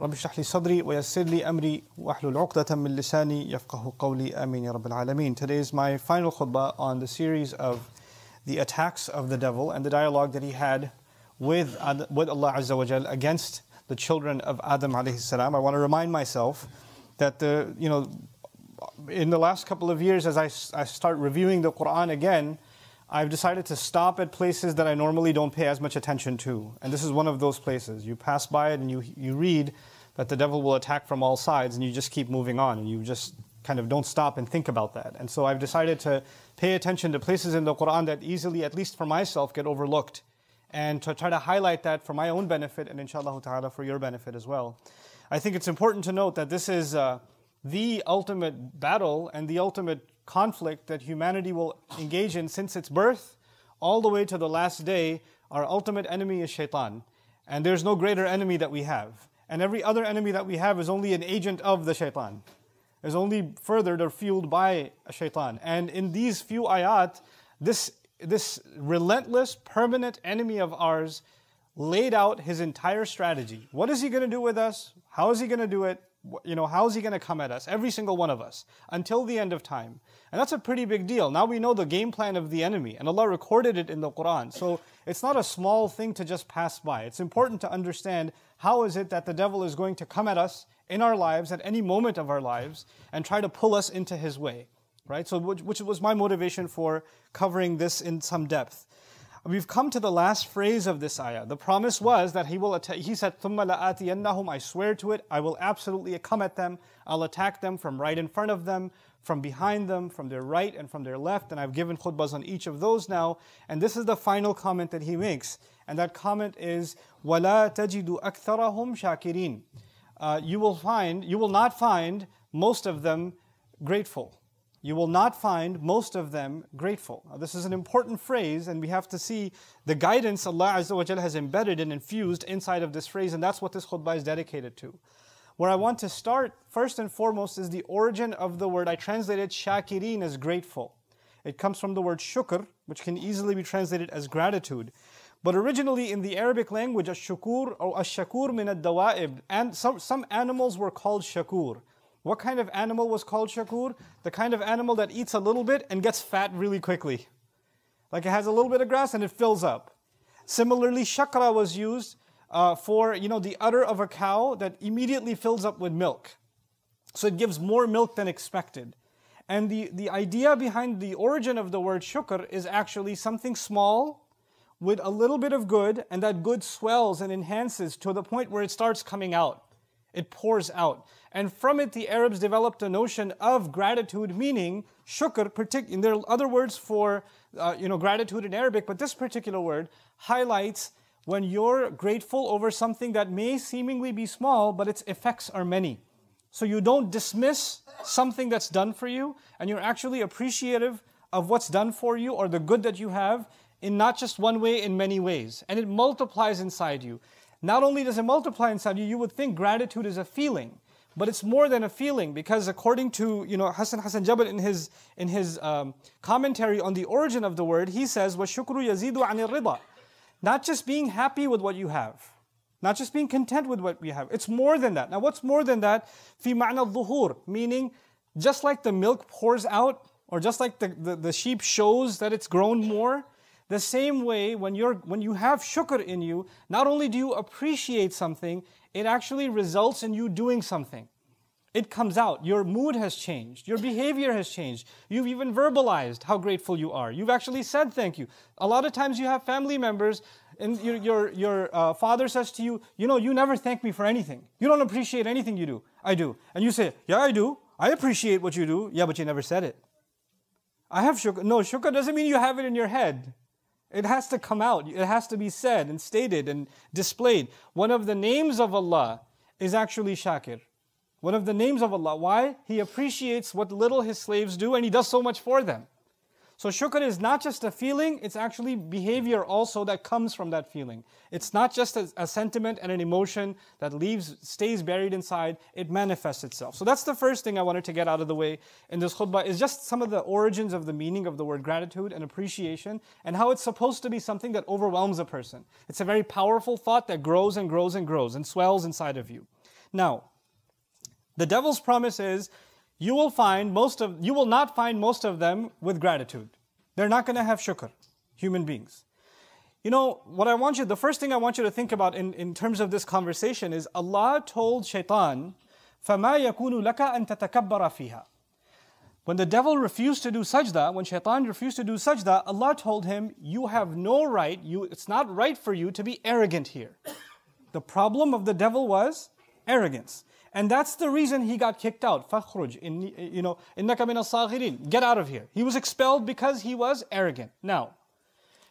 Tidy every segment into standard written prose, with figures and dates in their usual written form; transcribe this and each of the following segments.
رب اشرح لي صدري ويسر لي أمري واحلل عقدة من لساني يفقه قولي آمين يا رب العالمين. Today is my final khutbah on the series of the attacks of the devil and the dialogue that he had with Allah Azza wa Jal against the children of Adam alayhi salam. I want to remind myself that in the last couple of years, as I start reviewing the Quran again, I've decided to stop at places that I normally don't pay as much attention to. And this is one of those places. You pass by it and you read that the devil will attack from all sides, and you just keep moving on, and you just kind of don't stop and think about that. And so I've decided to pay attention to places in the Quran that easily, at least for myself, get overlooked, and to try to highlight that for my own benefit and inshallah ta'ala for your benefit as well. I think it's important to note that this is the ultimate battle and the ultimate conflict that humanity will engage in since its birth all the way to the last day. Our ultimate enemy is Shaitan, and there's no greater enemy that we have, and every other enemy that we have is only an agent of the Shaitan, is only furthered or fueled by a Shaitan. And in these few ayat, this relentless permanent enemy of ours laid out his entire strategy. What is he going to do with us? How is he going to do it? How is he going to come at us? Every single one of us, until the end of time. And that's a pretty big deal. Now we know the game plan of the enemy, and Allah recorded it in the Quran. So it's not a small thing to just pass by. It's important to understand how is it that the devil is going to come at us in our lives at any moment of our lives and try to pull us into his way. Right? So which was my motivation for covering this in some depth. We've come to the last phrase of this ayah. The promise was that he will attack. He said, ثُمَّ لَآتِيَنَّهُمْ, I swear to it, I will absolutely come at them. I'll attack them from right in front of them, from behind them, from their right and from their left. And I've given khutbahs on each of those now. And this is the final comment that he makes. And that comment is, وَلَا تَجِدُ أَكْثَرَهُمْ شَاكِرِينَ. You will not find most of them grateful. You will not find most of them grateful. Now, this is an important phrase, and we have to see the guidance Allah Azza wa Jalla has embedded and infused inside of this phrase, and that's what this khutbah is dedicated to. Where I want to start, first and foremost, is the origin of the word. I translated shakirin as grateful. It comes from the word shukr, which can easily be translated as gratitude. But originally in the Arabic language, ash-shukur or ash-shakur min ad-dawa'ib, and some animals were called shakur. What kind of animal was called shakur? The kind of animal that eats a little bit and gets fat really quickly. Like it has a little bit of grass and it fills up. Similarly, shakra was used for the udder of a cow that immediately fills up with milk. So it gives more milk than expected. And the idea behind the origin of the word shukr is actually something small with a little bit of good, and that good swells and enhances to the point where it starts coming out. It pours out. And from it, the Arabs developed a notion of gratitude, meaning shukr. And there are other words for gratitude in Arabic, but this particular word highlights when you're grateful over something that may seemingly be small, but its effects are many. So you don't dismiss something that's done for you, and you're actually appreciative of what's done for you or the good that you have in not just one way, in many ways. And it multiplies inside you. Not only does it multiply inside you, you would think gratitude is a feeling, but it's more than a feeling, because according to Hassan Jabal in his commentary on the origin of the word, he says, وَالشُّكْرُ يَزِيدُ عَنِ الرِّضَى. Not just being happy with what you have, not just being content with what we have. It's more than that. Now, what's more than that? فِي مَعْنَى الظُّهُورِ, meaning just like the milk pours out, or just like the sheep shows that it's grown more. The same way, when you have shukr in you, not only do you appreciate something, it actually results in you doing something. It comes out. Your mood has changed. Your behavior has changed. You've even verbalized how grateful you are. You've actually said thank you. A lot of times you have family members, and your father says to you, you never thank me for anything. You don't appreciate anything you do. I do. And you say, yeah, I do. I appreciate what you do. Yeah, but you never said it. I have shukr. No, shukr doesn't mean you have it in your head. It has to come out. It has to be said and stated and displayed. One of the names of Allah is actually Shakir. One of the names of Allah. Why? He appreciates what little His slaves do, and He does so much for them. So shukr is not just a feeling, it's actually behavior also that comes from that feeling. It's not just a sentiment and an emotion that stays buried inside, it manifests itself. So that's the first thing I wanted to get out of the way in this khutbah, is just some of the origins of the meaning of the word gratitude and appreciation, and how it's supposed to be something that overwhelms a person. It's a very powerful thought that grows and grows and grows and swells inside of you. Now, the devil's promise is you will not find most of them with gratitude. They're not going to have shukr, human beings. You know, the first thing I want you to think about in terms of this conversation is Allah told Shaitan, فَمَا يَكُونُ لَكَ أَن تَتَكَبَّرَ فِيهَا. When the devil refused to do sajda, when Shaitan refused to do sajda, Allah told him, you have no right, it's not right for you to be arrogant here. The problem of the devil was arrogance. And that's the reason he got kicked out. فَخْرُجْ إِنَّكَ مِنَ الصَّاغِرِينَ. Get out of here. He was expelled because he was arrogant. Now,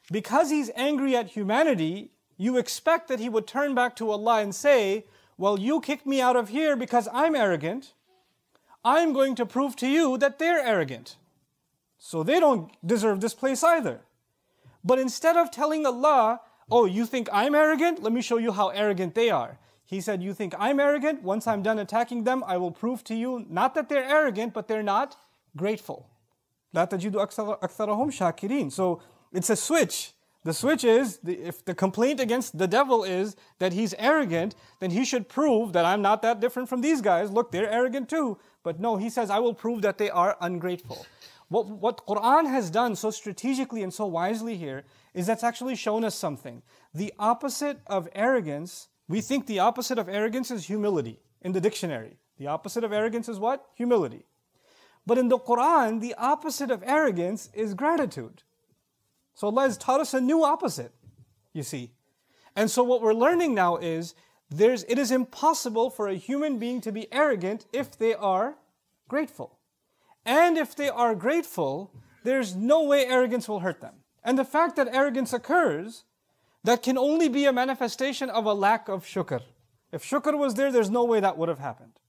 because he's angry at humanity, you expect that he would turn back to Allah and say, well, you kicked me out of here because I'm arrogant. I'm going to prove to you that they're arrogant. So they don't deserve this place either. But instead of telling Allah, oh, you think I'm arrogant? Let me show you how arrogant they are. He said, you think I'm arrogant? Once I'm done attacking them, I will prove to you, not that they're arrogant, but they're not grateful. لَا تَجِدُ أَكْثَرَهُمْ شَاكِرِينَ. So it's a switch. The switch is, if the complaint against the devil is that he's arrogant, then he should prove that I'm not that different from these guys. Look, they're arrogant too. But no, he says, I will prove that they are ungrateful. What Quran has done so strategically and so wisely here is that's actually shown us something. The opposite of arrogance, we think the opposite of arrogance is humility in the dictionary. The opposite of arrogance is what? Humility. But in the Quran, the opposite of arrogance is gratitude. So Allah has taught us a new opposite, you see. And so what we're learning now is, it is impossible for a human being to be arrogant if they are grateful. And if they are grateful, there's no way arrogance will hurt them. And the fact that arrogance occurs, that can only be a manifestation of a lack of shukr. If shukr was there, there's no way that would have happened.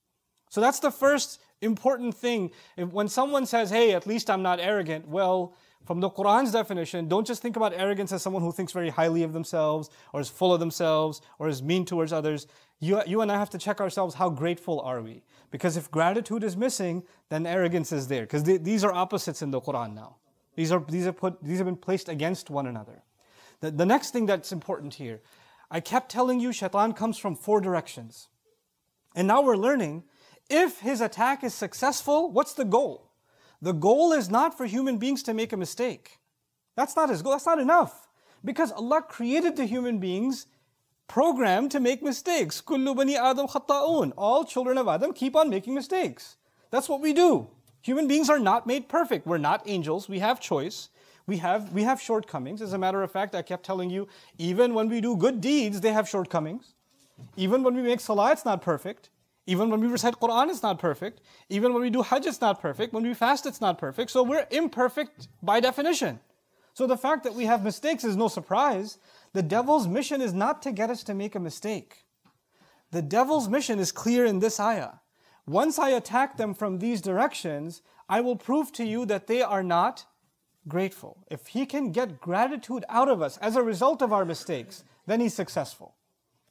So that's the first important thing. When someone says, hey, at least I'm not arrogant, well, from the Quran's definition, don't just think about arrogance as someone who thinks very highly of themselves, or is full of themselves, or is mean towards others. You and I have to check ourselves, how grateful are we? Because if gratitude is missing, then arrogance is there. Because these are opposites in the Quran now. These have been placed against one another. The next thing that's important here, I kept telling you Shaitan comes from 4 directions. And now we're learning, if his attack is successful, what's the goal? The goal is not for human beings to make a mistake. That's not his goal, that's not enough. Because Allah created the human beings programmed to make mistakes. كُلُّ بَنِي آدَمْ خَطَّاءُونَ. All children of Adam keep on making mistakes. That's what we do. Human beings are not made perfect. We're not angels, we have choice. We have shortcomings. As a matter of fact, I kept telling you, even when we do good deeds, they have shortcomings. Even when we make salah, it's not perfect. Even when we recite Quran, it's not perfect. Even when we do Hajj, it's not perfect. When we fast, it's not perfect. So we're imperfect by definition. So the fact that we have mistakes is no surprise. The devil's mission is not to get us to make a mistake. The devil's mission is clear in this ayah. Once I attack them from these directions, I will prove to you that they are not grateful. If he can get gratitude out of us as a result of our mistakes, then he's successful.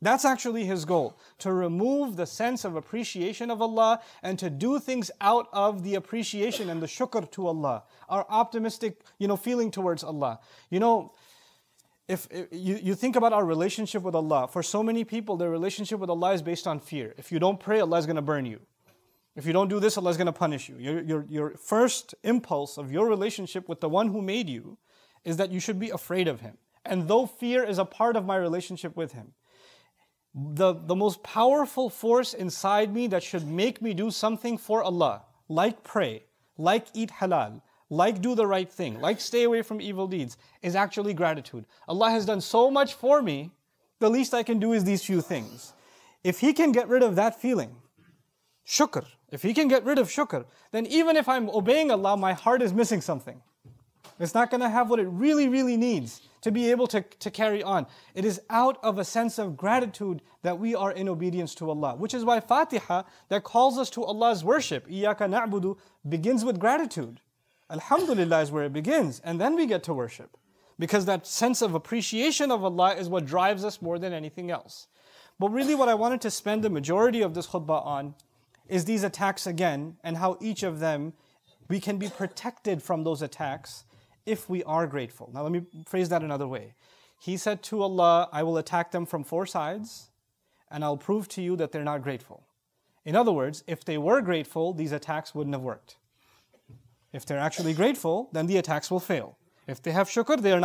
That's actually his goal, to remove the sense of appreciation of Allah and to do things out of the appreciation and the shukr to Allah, our optimistic, feeling towards Allah. If you think about our relationship with Allah, for so many people, their relationship with Allah is based on fear. If you don't pray, Allah is going to burn you. If you don't do this, Allah is going to punish you. Your first impulse of your relationship with the one who made you is that you should be afraid of Him. And though fear is a part of my relationship with Him, the most powerful force inside me that should make me do something for Allah, like pray, like eat halal, like do the right thing, like stay away from evil deeds, is actually gratitude. Allah has done so much for me, the least I can do is these few things. If He can get rid of that feeling, shukr, if He can get rid of shukr, then even if I'm obeying Allah, my heart is missing something. It's not going to have what it really, really needs to be able to carry on. It is out of a sense of gratitude that we are in obedience to Allah. Which is why Fatiha, that calls us to Allah's worship, إِيَّاكَ نَعْبُدُ, begins with gratitude. Alhamdulillah is where it begins, and then we get to worship. Because that sense of appreciation of Allah is what drives us more than anything else. But really what I wanted to spend the majority of this khutbah on is these attacks again, and how each of them, we can be protected from those attacks if we are grateful. Now let me phrase that another way. He said to Allah, I will attack them from 4 sides, and I'll prove to you that they're not grateful. In other words, if they were grateful, these attacks wouldn't have worked. If they're actually grateful, then the attacks will fail. If they have shukr, they're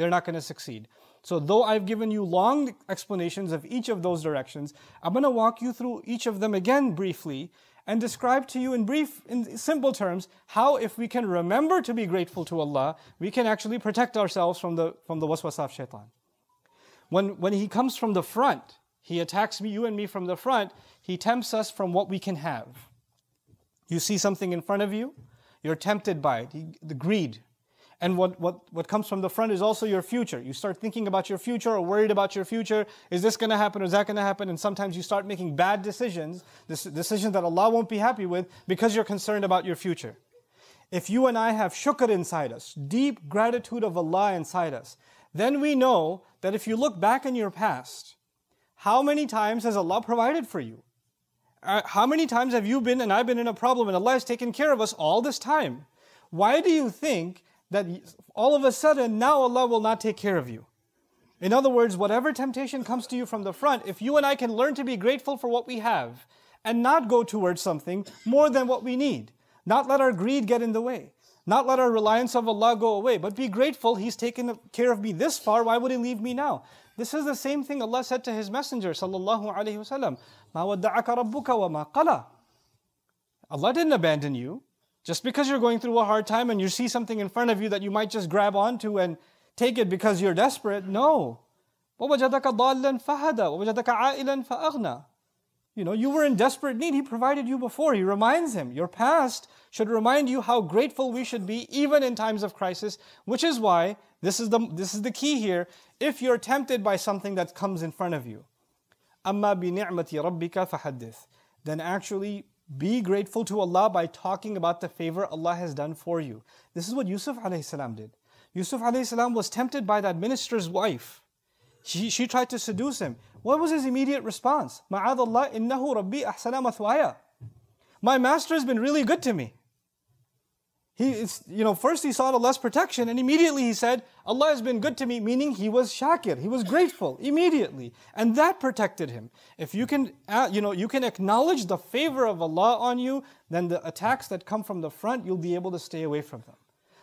not going to succeed. So though I've given you long explanations of each of those directions, I'm going to walk you through each of them again briefly and describe to you in simple terms, how if we can remember to be grateful to Allah, we can actually protect ourselves from the waswasa of shaitan. When he comes from the front, he attacks you and me from the front, he tempts us from what we can have. You see something in front of you, you're tempted by it, the greed. And what comes from the front is also your future. You start thinking about your future or worried about your future. Is this going to happen or is that going to happen? And sometimes you start making bad decisions, decisions that Allah won't be happy with because you're concerned about your future. If you and I have shukr inside us, deep gratitude of Allah inside us, then we know that if you look back in your past, how many times has Allah provided for you? How many times have you been and I've been in a problem and Allah has taken care of us all this time? Why do you think that all of a sudden now Allah will not take care of you? In other words, whatever temptation comes to you from the front, if you and I can learn to be grateful for what we have and not go towards something more than what we need, not let our greed get in the way, not let our reliance of Allah go away, but be grateful, He's taken care of me this far, why would He leave me now? This is the same thing Allah said to His Messenger sallallahu alaihi wasallam, مَا وَدَّعَكَ رَبُّكَ وَمَا قَلَى. Allah didn't abandon you. Just because you're going through a hard time and you see something in front of you that you might just grab onto and take it because you're desperate, no. وَوَجَدَكَ ضَالًّا فَهَدَى وَوَجَدَكَ عَائِلًا فَأَغْنَى. You were in desperate need. He provided you before. He reminds him. Your past should remind you how grateful we should be even in times of crisis, which is why this is the key here. If you're tempted by something that comes in front of you, أَمَّا بِنِعْمَةِ رَبِّكَ فَحَدِّثْ, then actually be grateful to Allah by talking about the favor Allah has done for you. This is what Yusuf alayhi salam did. Yusuf alayhi salam was tempted by that minister's wife. She tried to seduce him. What was his immediate response? مَعَاذَ اللَّهِ إِنَّهُ رَبِّي أَحْسَنَ مَثْوَايَ. My master has been really good to me. First he sought Allah's protection and immediately he said, Allah has been good to me, meaning he was shakir, he was grateful immediately. And that protected him. If you can, you can acknowledge the favor of Allah on you, then the attacks that come from the front, you'll be able to stay away from them.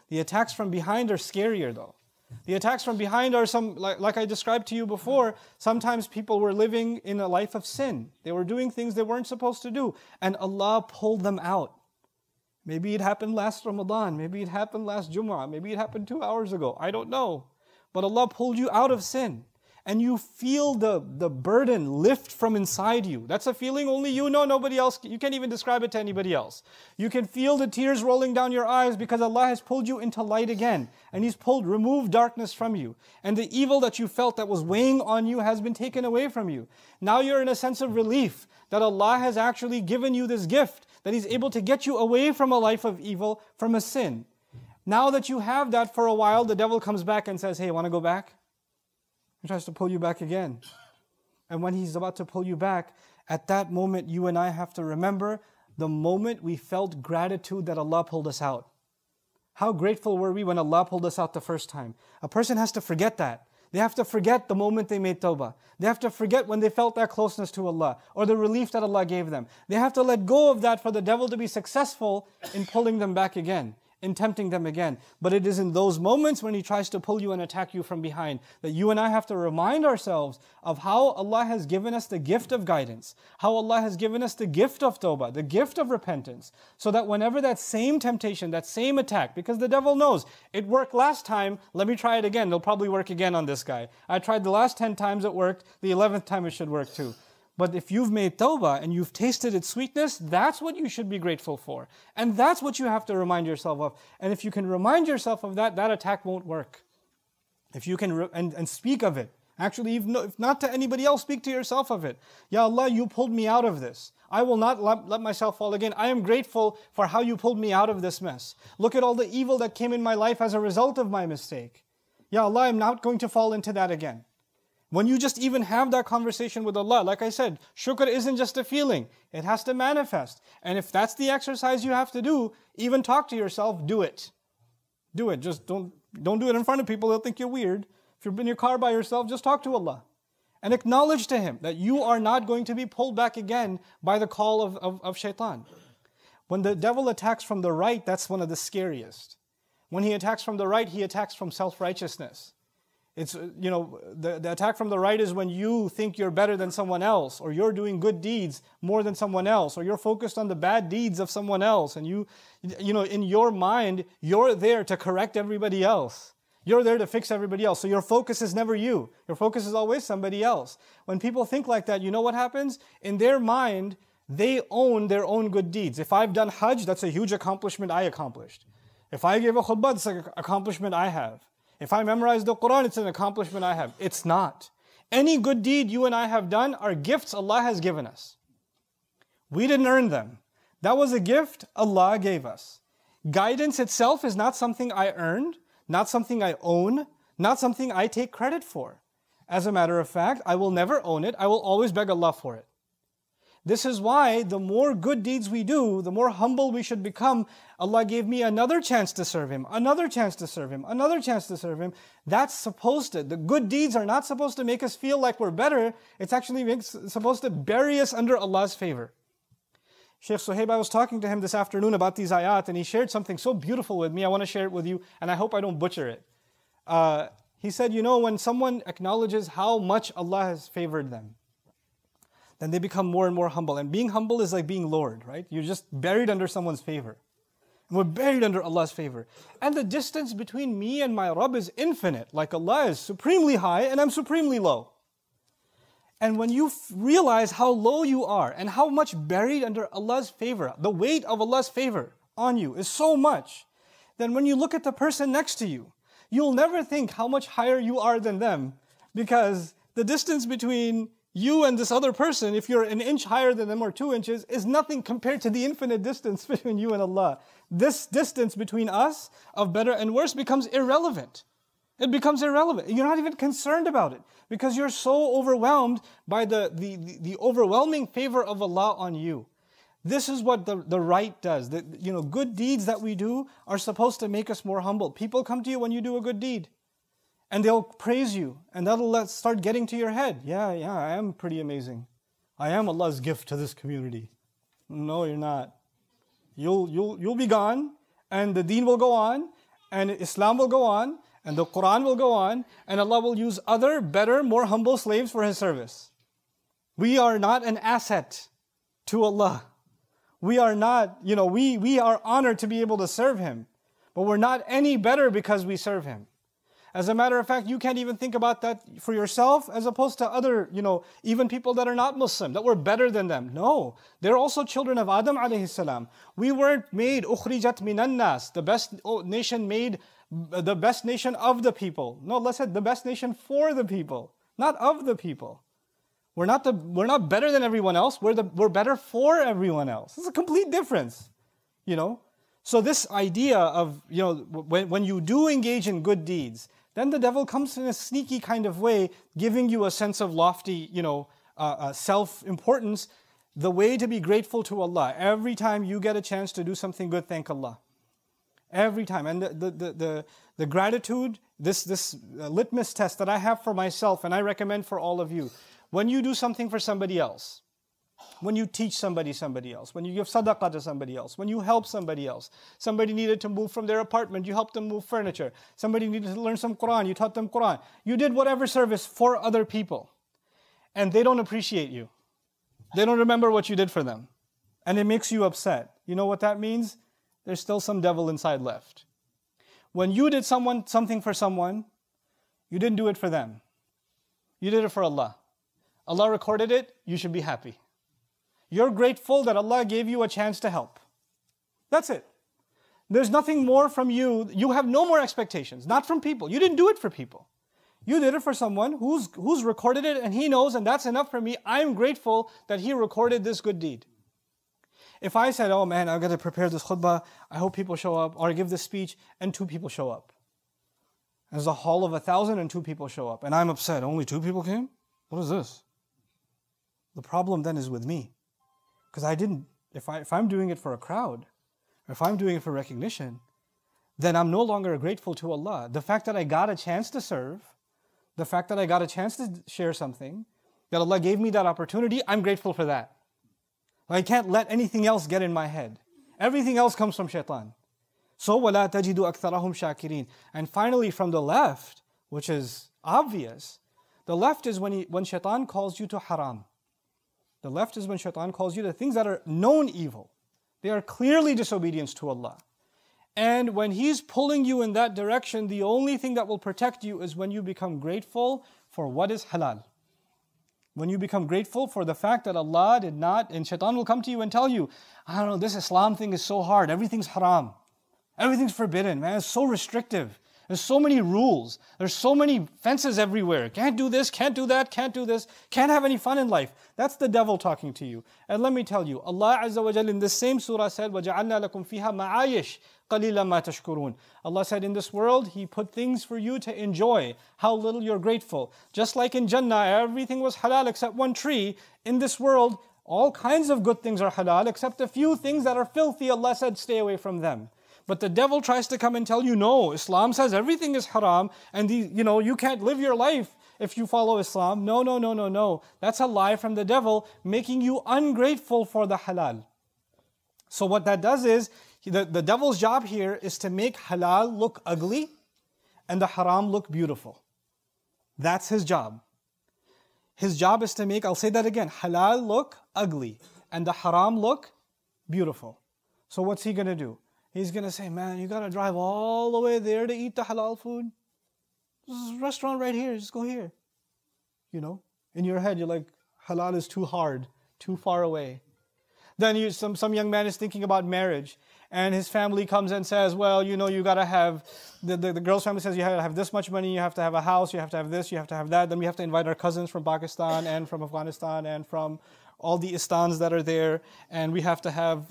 The attacks from behind are scarier though. The attacks from behind are like I described to you before, sometimes people were living in a life of sin. They were doing things they weren't supposed to do. And Allah pulled them out. Maybe it happened last Ramadan, maybe it happened last Jumu'ah, maybe it happened 2 hours ago, I don't know. But Allah pulled you out of sin. And you feel the burden lift from inside you. That's a feeling only you know, nobody else, you can't even describe it to anybody else. You can feel the tears rolling down your eyes because Allah has pulled you into light again. And He's removed darkness from you. And the evil that you felt that was weighing on you has been taken away from you. Now you're in a sense of relief that Allah has actually given you this gift, that He's able to get you away from a life of evil, from a sin. Now that you have that for a while, the devil comes back and says, hey, want to go back? He tries to pull you back again. And when he's about to pull you back, at that moment you and I have to remember the moment we felt gratitude that Allah pulled us out. How grateful were we when Allah pulled us out the first time? A person has to forget that. They have to forget the moment they made tawbah. They have to forget when they felt that closeness to Allah or the relief that Allah gave them. They have to let go of that for the devil to be successful in pulling them back again, in tempting them again. But it is in those moments when he tries to pull you and attack you from behind that you and I have to remind ourselves of how Allah has given us the gift of guidance, how Allah has given us the gift of tawbah, the gift of repentance, so that whenever that same temptation, that same attack, because the devil knows, it worked last time, let me try it again, it'll probably work again on this guy. I tried the last 10 times it worked, the 11th time it should work too. But if you've made tawbah and you've tasted its sweetness, that's what you should be grateful for. And that's what you have to remind yourself of. And if you can remind yourself of that, that attack won't work. If you can, and speak of it. Actually, if not to anybody else, speak to yourself of it. Ya Allah, you pulled me out of this. I will not let myself fall again. I am grateful for how you pulled me out of this mess. Look at all the evil that came in my life as a result of my mistake. Ya Allah, I'm not going to fall into that again. When you just even have that conversation with Allah, like I said, shukr isn't just a feeling. It has to manifest. And if that's the exercise you have to do, even talk to yourself, do it. Do it. Just don't do it in front of people. They'll think you're weird. If you're in your car by yourself, just talk to Allah. and acknowledge to him that you are not going to be pulled back again by the call of shaitan. When the devil attacks from the right, that's one of the scariest. When he attacks from the right, he attacks from self-righteousness. It's, the attack from the right is when you think you're better than someone else, or you're doing good deeds more than someone else, or you're focused on the bad deeds of someone else, and in your mind, you're there to correct everybody else. You're there to fix everybody else. So your focus is never you. Your focus is always somebody else. When people think like that, you know what happens? In their mind, they own their own good deeds. If I've done Hajj, that's a huge accomplishment I accomplished. If I gave a khutbah, it's an accomplishment I have. If I memorized the Quran, it's an accomplishment I have. It's not. Any good deed you and I have done are gifts Allah has given us. We didn't earn them. That was a gift Allah gave us. Guidance itself is not something I earned, not something I own, not something I take credit for. As a matter of fact, I will never own it. I will always beg Allah for it. This is why the more good deeds we do, the more humble we should become. Allah gave me another chance to serve Him, another chance to serve Him, another chance to serve Him. That's supposed to, the good deeds are not supposed to make us feel like we're better. It's actually supposed to bury us under Allah's favor. Sheikh Suhaib, I was talking to him this afternoon about these ayat, and he shared something so beautiful with me. I want to share it with you, and I hope I don't butcher it. He said, when someone acknowledges how much Allah has favored them, then they become more and more humble. And being humble is like being Lord, right? You're just buried under someone's favor. And we're buried under Allah's favor. And the distance between me and my Rabb is infinite. Like Allah is supremely high and I'm supremely low. And when you realize how low you are and how much buried under Allah's favor, the weight of Allah's favor on you is so much, then when you look at the person next to you, you'll never think how much higher you are than them, because the distance between you and this other person, if you're an inch higher than them or 2 inches, is nothing compared to the infinite distance between you and Allah. This distance between us of better and worse becomes irrelevant. It becomes irrelevant. You're not even concerned about it because you're so overwhelmed by the overwhelming favor of Allah on you. This is what the right does. Good deeds that we do are supposed to make us more humble. People come to you when you do a good deed, and they'll praise you, and that'll start getting to your head. Yeah, I am pretty amazing. I am Allah's gift to this community. No, you're not. You'll be gone, and the deen will go on, and Islam will go on, and the Quran will go on, and Allah will use other, better, more humble slaves for His service. We are not an asset to Allah. We are not, we are honored to be able to serve Him, but we're not any better because we serve Him. As a matter of fact, you can't even think about that for yourself as opposed to other, even people that are not Muslim, that we're better than them. No, they're also children of Adam alayhi salam. We weren't made, ukhrijat minan nas, the best nation made, the best nation of the people. No, Allah said the best nation for the people, not of the people. We're not better than everyone else. We're better for everyone else. It's a complete difference, So this idea of, when you do engage in good deeds, then the devil comes in a sneaky kind of way, giving you a sense of lofty, self-importance. The way to be grateful to Allah. Every time you get a chance to do something good, thank Allah. Every time. And the gratitude, this litmus test that I have for myself, and I recommend for all of you, when you do something for somebody else, when you teach somebody else, when you give sadaqah to somebody else, when you help somebody else, somebody needed to move from their apartment, you helped them move furniture, somebody needed to learn some Quran, you taught them Quran, you did whatever service for other people, and they don't appreciate you. They don't remember what you did for them, and it makes you upset. You know what that means? There's still some devil inside left. When you did something for someone, you didn't do it for them. You did it for Allah. Allah recorded it, you should be happy. You're grateful that Allah gave you a chance to help. That's it. There's nothing more from you. You have no more expectations, not from people. You didn't do it for people. You did it for someone who's recorded it and he knows, and that's enough for me. I'm grateful that he recorded this good deed. If I said, oh man, I've got to prepare this khutbah, I hope people show up, or I give this speech, and 2 people show up. There's a hall of 1,000 and 2 people show up, and I'm upset. Only 2 people came? What is this? The problem then is with me. Because if I'm doing it for a crowd, or if I'm doing it for recognition, then I'm no longer grateful to Allah. The fact that I got a chance to serve, The fact that I got a chance to share something, that Allah gave me that opportunity, I'm grateful for that. I can't let anything else get in my head. Everything else comes from shaitan. So, وَلَا تَجِدُ أَكْثَرَهُمْ شَاكِرِينَ. And finally, from the left, which is obvious, the left is when shaitan calls you to haram. The left is when shaitan calls you to things that are known evil. They are clearly disobedience to Allah. And when he's pulling you in that direction, the only thing that will protect you is when you become grateful for what is halal. When you become grateful for the fact that Allah did not, and shaitan will come to you and tell you, I don't know, this Islam thing is so hard, everything's haram. Everything's forbidden, man, it's so restrictive. There's so many rules. There's so many fences everywhere. Can't do this, can't do that, can't do this. Can't have any fun in life. That's the devil talking to you. And let me tell you, Allah Azza wa Jal in this same surah said, وَجَعَلْنَا لَكُمْ فِيهَا مَعَايِشْ قَلِيلًا مَا تَشْكُرُونَ. Allah said, in this world, He put things for you to enjoy. How little you're grateful. Just like in Jannah, everything was halal except one tree. In this world, all kinds of good things are halal except a few things that are filthy. Allah said, stay away from them. But the devil tries to come and tell you, no, Islam says everything is haram and you can't live your life if you follow Islam. No, no, no, no, no. That's a lie from the devil, making you ungrateful for the halal. So what that does is, the devil's job here is to make halal look ugly and the haram look beautiful. That's his job. His job is to make, I'll say that again, halal look ugly and the haram look beautiful. So what's he going to do? He's going to say, man, you got to drive all the way there to eat the halal food. There's a restaurant right here, just go here. In your head, you're like, halal is too hard, too far away. Then some young man is thinking about marriage, and his family comes and says, well, you got to have, the girl's family says you have to have this much money, you have to have a house, you have to have this, you have to have that. Then we have to invite our cousins from Pakistan and from Afghanistan and from all the istans that are there, and we have to have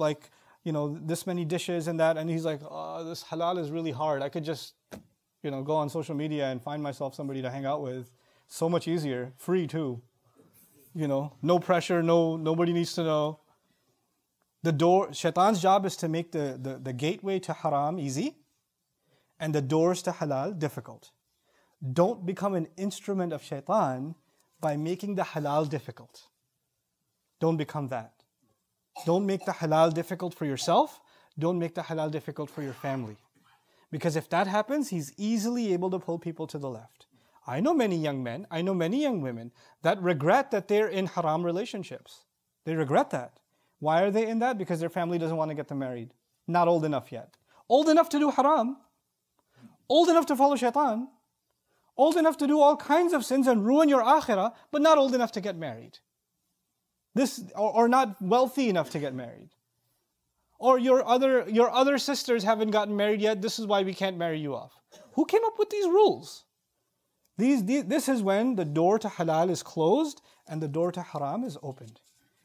this many dishes and that. And he's like, oh, this halal is really hard. I could just, go on social media and find myself somebody to hang out with. So much easier, free too. No pressure, nobody needs to know. Shaitan's job is to make the gateway to haram easy and the doors to halal difficult. Don't become an instrument of shaitan by making the halal difficult. Don't become that. Don't make the halal difficult for yourself. Don't make the halal difficult for your family. Because if that happens, he's easily able to pull people to the left. I know many young men, I know many young women that regret that they're in haram relationships. They regret that. Why are they in that? Because their family doesn't want to get them married. Not old enough yet. Old enough to do haram. Old enough to follow shaitan. Old enough to do all kinds of sins and ruin your akhirah, but not old enough to get married. Or not wealthy enough to get married. Or your other sisters haven't gotten married yet, this is why we can't marry you off. Who came up with these rules? This is when the door to halal is closed and the door to haram is opened.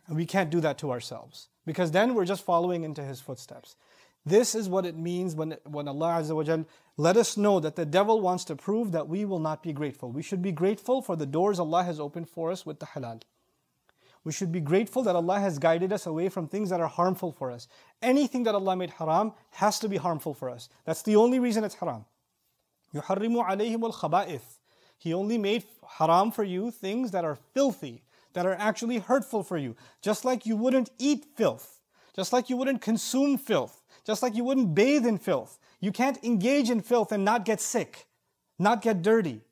And we can't do that to ourselves. Because then we're just following into His footsteps. This is what it means when Allah Azza wa Jal let us know that the devil wants to prove that we will not be grateful. We should be grateful for the doors Allah has opened for us with the halal. We should be grateful that Allah has guided us away from things that are harmful for us. Anything that Allah made haram has to be harmful for us. That's the only reason it's haram. يُحَرِّمُ عَلَيْهِمُ الْخَبَائِثِ. He only made haram for you things that are filthy, that are actually hurtful for you. Just like you wouldn't eat filth. Just like you wouldn't consume filth. Just like you wouldn't bathe in filth. You can't engage in filth and not get sick, not get dirty.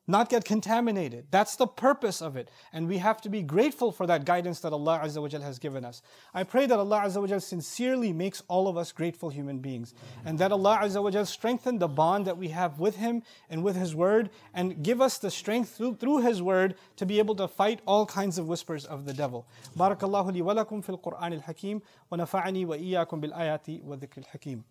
Not get contaminated. That's the purpose of it. And we have to be grateful for that guidance that Allah Azza wa Jal has given us. I pray that Allah Azza wa Jal sincerely makes all of us grateful human beings. And that Allah Azza wa Jal strengthen the bond that we have with Him and with His Word, and give us the strength through His Word to be able to fight all kinds of whispers of the devil. Barakallahu li wa lakum fil Qur'an al-Hakim wa nafa'ani wa iyyakum bil ayati wa dhikr al-Hakim.